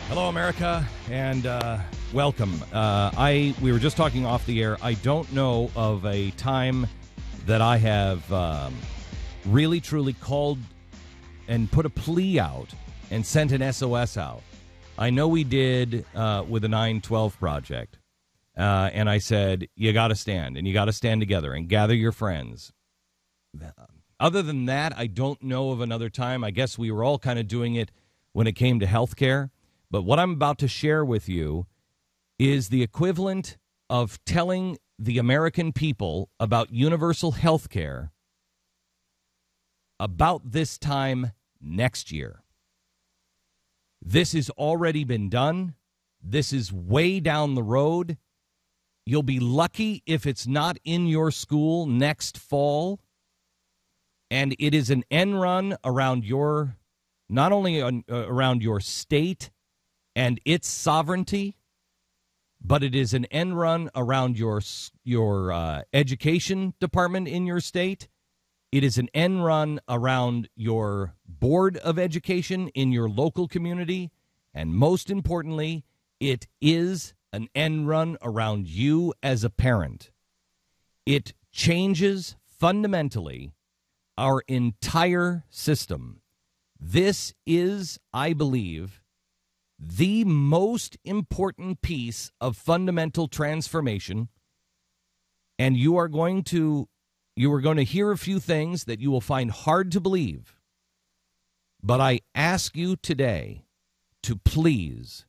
Hello, America, and welcome. We were just talking off the air. I don't know of a time that I have really, truly called and put a plea out and sent an SOS out. I know we did with the 9/12 Project, and I said, you got to stand, and you got to stand together and gather your friends. Other than that, I don't know of another time. I guess we were all kind of doing it when it came to health care. But what I'm about to share with you is the equivalent of telling the American people about universal health care about this time next year. This has already been done. This is way down the road. You'll be lucky if it's not in your school next fall. And it is an end run around your, not only around your state and its sovereignty, but it is an end run around your education department in your state. It is an end run around your board of education in your local community. And most importantly, it is an end run around you as a parent. It changes fundamentally our entire system. This is, I believe, the most important piece of fundamental transformation, and you are going to hear a few things that you will find hard to believe. But I ask you today to please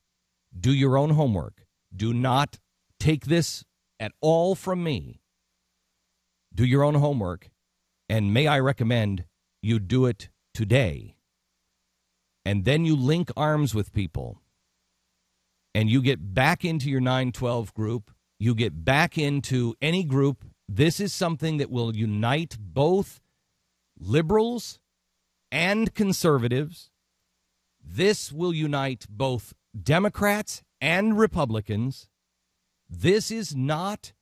do your own homework. Do not take this at all from me. Do your own homework, and may I recommend you do it today. And then you link arms with people, and you get back into your 9/12 group. You get back into any group. This is something that will unite both liberals and conservatives. This will unite both Democrats and Republicans. This is not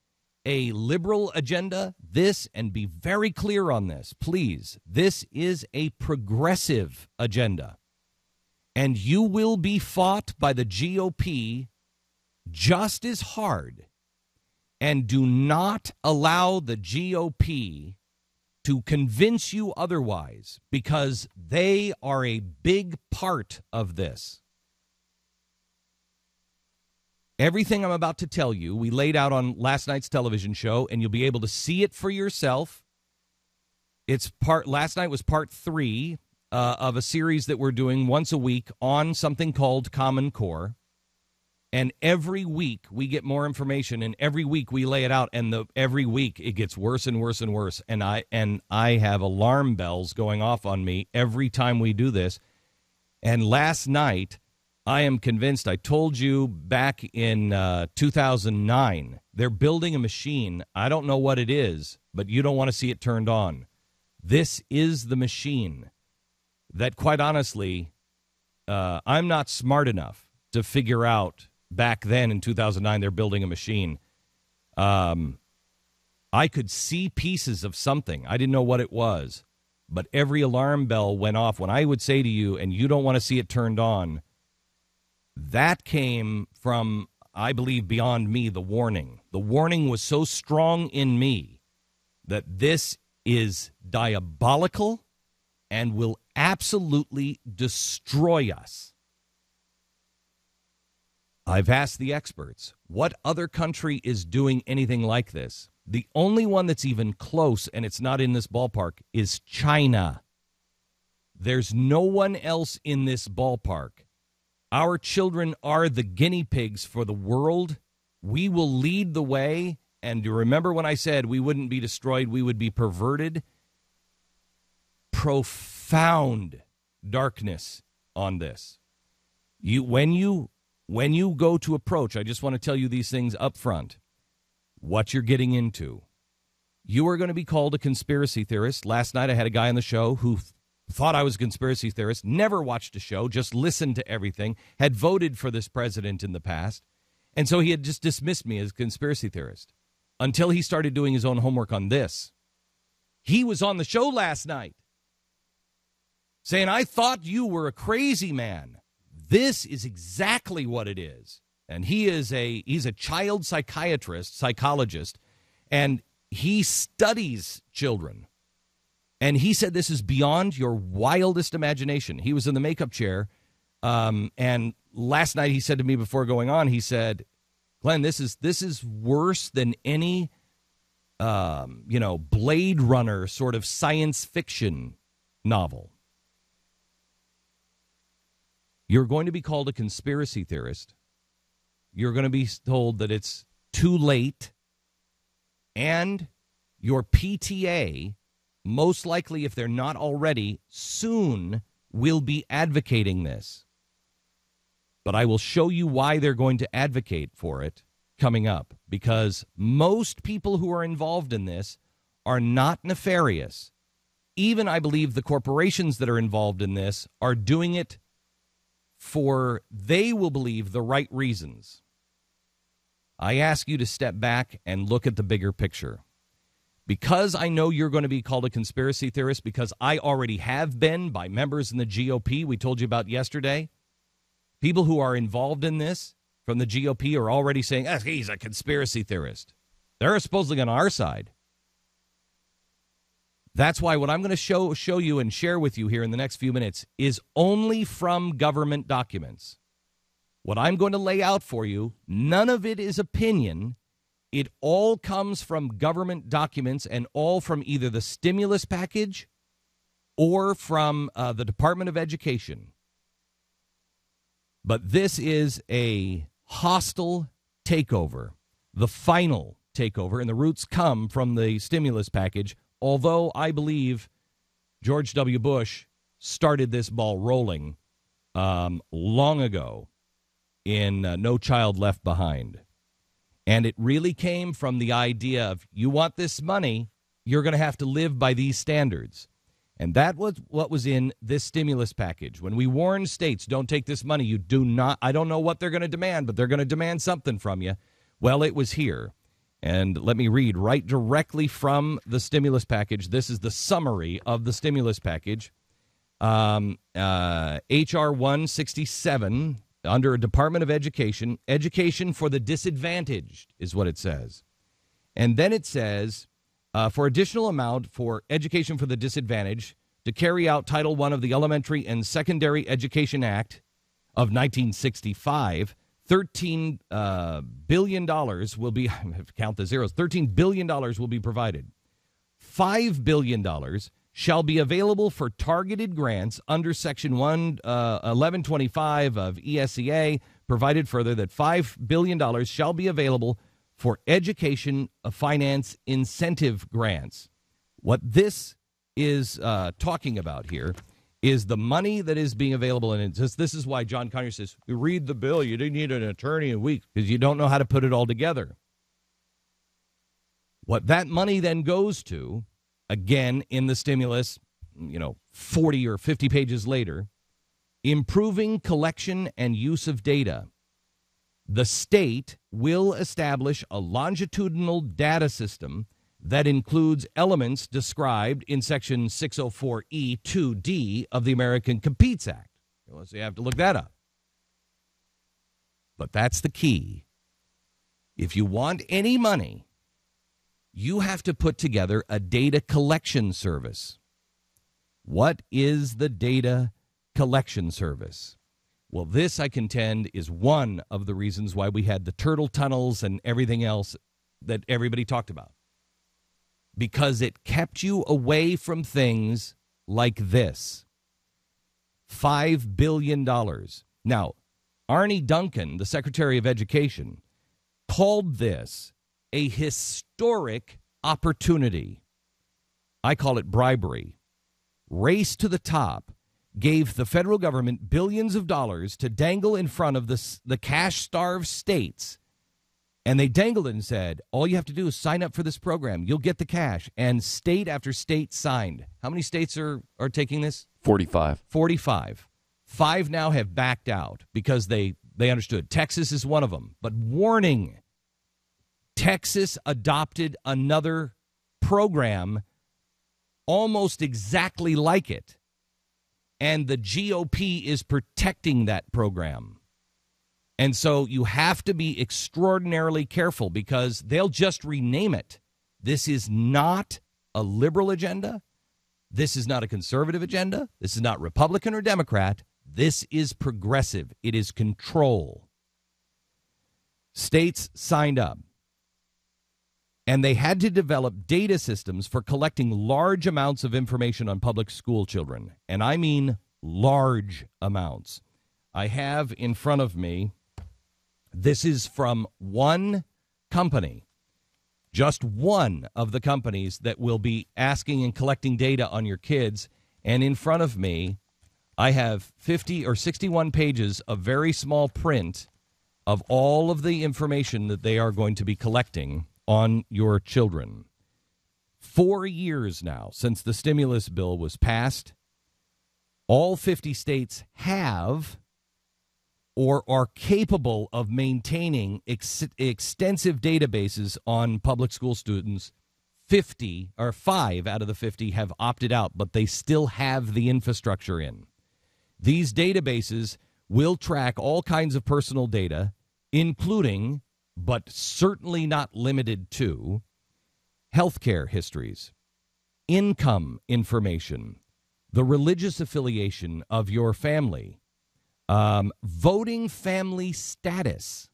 a liberal agenda. This, and be very clear on this, please, this is a progressive agenda. And you will be fought by the GOP just as hard. And do not allow the GOP to convince you otherwise, because they are a big part of this. Everything I'm about to tell you, we laid out on last night's television show, and you'll be able to see it for yourself. Last night was part 3 of a series that we're doing once a week on something called Common Core. And every week we get more information, and every week we lay it out, and every week it gets worse and worse and worse. And I have alarm bells going off on me every time we do this. And last night, I am convinced, I told you back in 2009, they're building a machine. I don't know what it is, but you don't want to see it turned on. This is the machine that, quite honestly, I'm not smart enough to figure out. Back then in 2009, they're building a machine. I could see pieces of something. I didn't know what it was, but every alarm bell went off when I would say to you, and you don't want to see it turned on. That came from, I believe, beyond me, the warning. The warning was so strong in me that this is diabolical and will absolutely destroy us. I've asked the experts, what other country is doing anything like this? The only one that's even close, and it's not in this ballpark, is China. There's no one else in this ballpark. Our children are the guinea pigs for the world. We will lead the way. And remember when I said we wouldn't be destroyed, we would be perverted? Profound darkness on this. When you go to approach, I just want to tell you these things up front, what you're getting into. You are going to be called a conspiracy theorist. Last night I had a guy on the show who thought I was a conspiracy theorist, never watched a show, just listened to everything, had voted for this president in the past, and so he had just dismissed me as a conspiracy theorist until he started doing his own homework on this. He was on the show last night saying, I thought you were a crazy man. This is exactly what it is. And he's a child psychologist, and he studies children. And he said this is beyond your wildest imagination. He was in the makeup chair, and last night he said to me before going on, he said, Glenn, this is worse than any Blade Runner sort of science fiction novel. You're going to be called a conspiracy theorist. You're going to be told that it's too late, and your PTA, most likely if they're not already, soon will be advocating this. But I will show you why they're going to advocate for it coming up, because most people who are involved in this are not nefarious. Even, I believe, the corporations that are involved in this are doing it for, they will believe, the right reasons. I ask you to step back and look at the bigger picture. Because I know you're going to be called a conspiracy theorist, because I already have been by members in the GOP we told you about yesterday, people who are involved in this from the GOP are already saying, he's a conspiracy theorist. They're supposedly on our side. That's why what I'm going to show you and share with you here in the next few minutes is only from government documents. What I'm going to lay out for you, none of it is opinion. It all comes from government documents, and all from either the stimulus package or from the Department of Education. But this is a hostile takeover, the final takeover, and the roots come from the stimulus package, although I believe George W. Bush started this ball rolling long ago in No Child Left Behind. And it really came from the idea of, you want this money, you're going to have to live by these standards. And that was what was in this stimulus package. When we warned states, don't take this money, you do not, I don't know what they're going to demand, but they're going to demand something from you. Well, it was here. And let me read right directly from the stimulus package. This is the summary of the stimulus package. H.R. 167, under Department of Education, education for the disadvantaged is what it says. And then it says, for additional amount for education for the disadvantaged, to carry out Title I of the Elementary and Secondary Education Act of 1965, $13 billion will be, count the zeros, $13 billion will be provided. $5 billion shall be available for targeted grants under Section 1125 of ESEA, provided further that $5 billion shall be available for education finance incentive grants. What this is talking about here is the money that is being available. And this is why John Conyers says, you read the bill, you didn't need an attorney a week, because you don't know how to put it all together. What that money then goes to, again, in the stimulus, 40 or 50 pages later, improving collection and use of data. The state will establish a longitudinal data system that includes elements described in Section 604E2D of the American Competes Act. So you have to look that up. But that's the key. If you want any money, you have to put together a data collection service. What is the data collection service? Well, this, I contend, is one of the reasons why we had the turtle tunnels and everything else that everybody talked about. Because it kept you away from things like this. $5 billion. Now, Arnie Duncan, the Secretary of Education, called this a historic opportunity. I call it bribery. Race to the top gave the federal government billions of dollars to dangle in front of the cash-starved states. And they dangled it and said, all you have to do is sign up for this program. You'll get the cash. And state after state signed. How many states are taking this? 45. 45. 5 now have backed out because they understood. Texas is one of them. But warning, Texas adopted another program almost exactly like it. and the GOP is protecting that program. And so you have to be extraordinarily careful because they'll just rename it. This is not a liberal agenda. This is not a conservative agenda. This is not Republican or Democrat. This is progressive. It is control. States signed up, and they had to develop data systems for collecting large amounts of information on public school children. And I mean large amounts. I have in front of me, this is from one company, just one of the companies that will be asking and collecting data on your kids. And in front of me, I have 50 or 61 pages of very small print of all of the information that they are going to be collecting on your children. 4 years now since the stimulus bill was passed, all 50 states have or are capable of maintaining extensive databases on public school students. 5 out of the 50 have opted out, but they still have the infrastructure in. These databases will track all kinds of personal data, including, but certainly not limited to, healthcare histories, income information, the religious affiliation of your family, voting family status,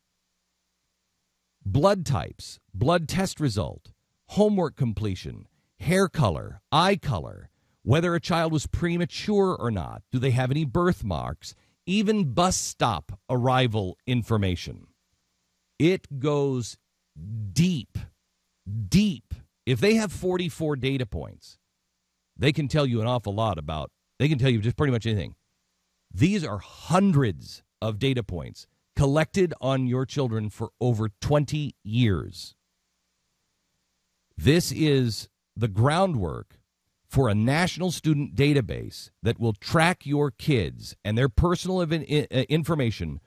blood types, blood test result, homework completion, hair color, eye color, whether a child was premature or not, do they have any birthmarks, even bus stop arrival information. It goes deep, deep. If they have 44 data points, they can tell you an awful lot about, they can tell you just pretty much anything. These are hundreds of data points collected on your children for over 20 years. This is the groundwork for a national student database that will track your kids and their personal information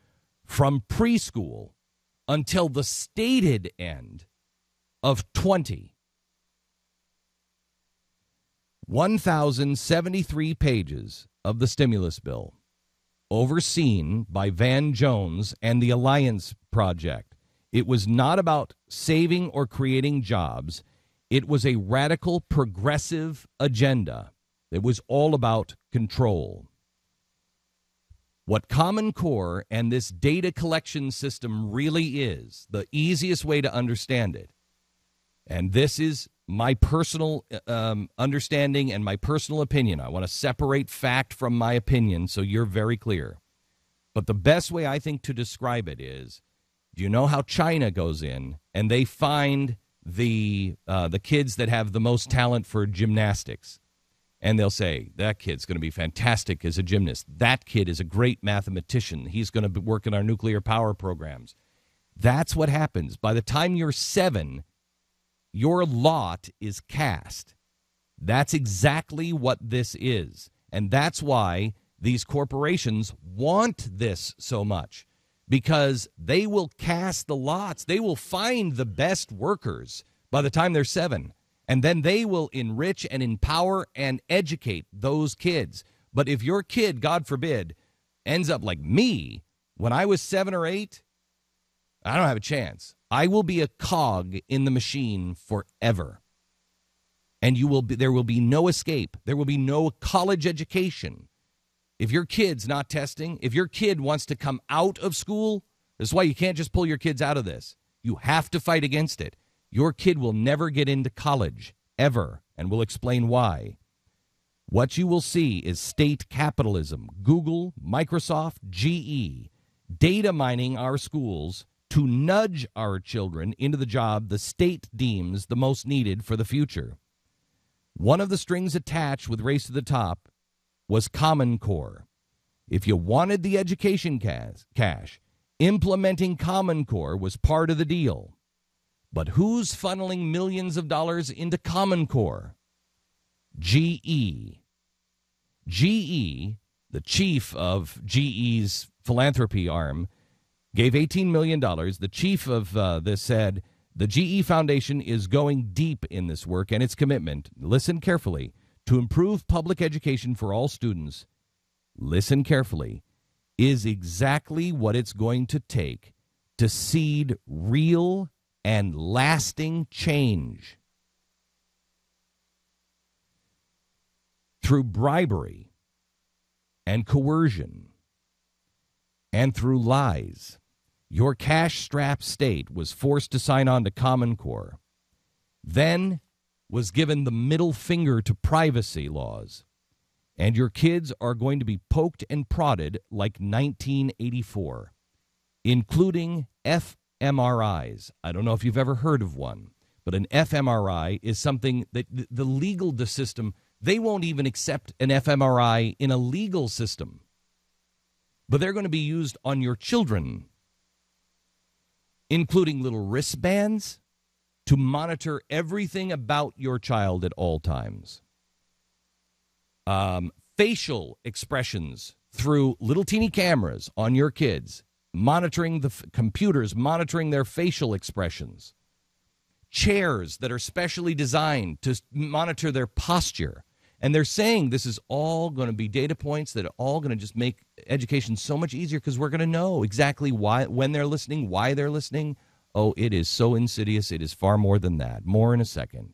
from preschool until the stated end of 20. 1,073 pages of the stimulus bill, overseen by Van Jones and the Alliance Project. It was not about saving or creating jobs. It was a radical progressive agenda. It was all about control. What Common Core and this data collection system really is, the easiest way to understand it, and this is my personal understanding and my personal opinion. I want to separate fact from my opinion so you're very clear. But the best way I think to describe it is, do you know how China goes in and they find the kids that have the most talent for gymnastics? And they'll say, that kid's going to be fantastic as a gymnast. That kid is a great mathematician. He's going to work in our nuclear power programs. That's what happens. By the time you're 7, your lot is cast. That's exactly what this is. And that's why these corporations want this so much, because they will cast the lots. They will find the best workers by the time they're 7. And then they will enrich and empower and educate those kids. But if your kid, God forbid, ends up like me, when I was 7 or 8, I don't have a chance. I will be a cog in the machine forever. And there will be no escape. There will be no college education. If your kid's not testing, if your kid wants to come out of school, this is why you can't just pull your kids out of this. You have to fight against it. Your kid will never get into college, ever, and we'll explain why. What you will see is state capitalism, Google, Microsoft, GE, data mining our schools to nudge our children into the job the state deems the most needed for the future. One of the strings attached with Race to the Top was Common Core. If you wanted the education cash, implementing Common Core was part of the deal. But who's funneling millions of dollars into Common Core? GE. GE, the chief of GE's philanthropy arm, gave $18 million. The chief of this said, the GE Foundation is going deep in this work and its commitment, listen carefully, to improve public education for all students listen carefully, is exactly what it's going to take to seed real and lasting change. Through bribery and coercion and through lies, your cash-strapped state was forced to sign on to Common Core, then was given the middle finger to privacy laws, and your kids are going to be poked and prodded like 1984, including fMRIs. I don't know if you've ever heard of one, but an fMRI is something that the legal system, they won't even accept an fMRI in a legal system, but they're going to be used on your children, including little wristbands to monitor everything about your child at all times. Facial expressions through little teeny cameras on your kids, monitoring the computers, monitoring their facial expressions. Chairs that are specially designed to monitor their posture. And they're saying this is all going to be data points that are all going to just make education so much easier because we're going to know exactly why, when they're listening, why they're listening. Oh, it is so insidious. It is far more than that. More in a second.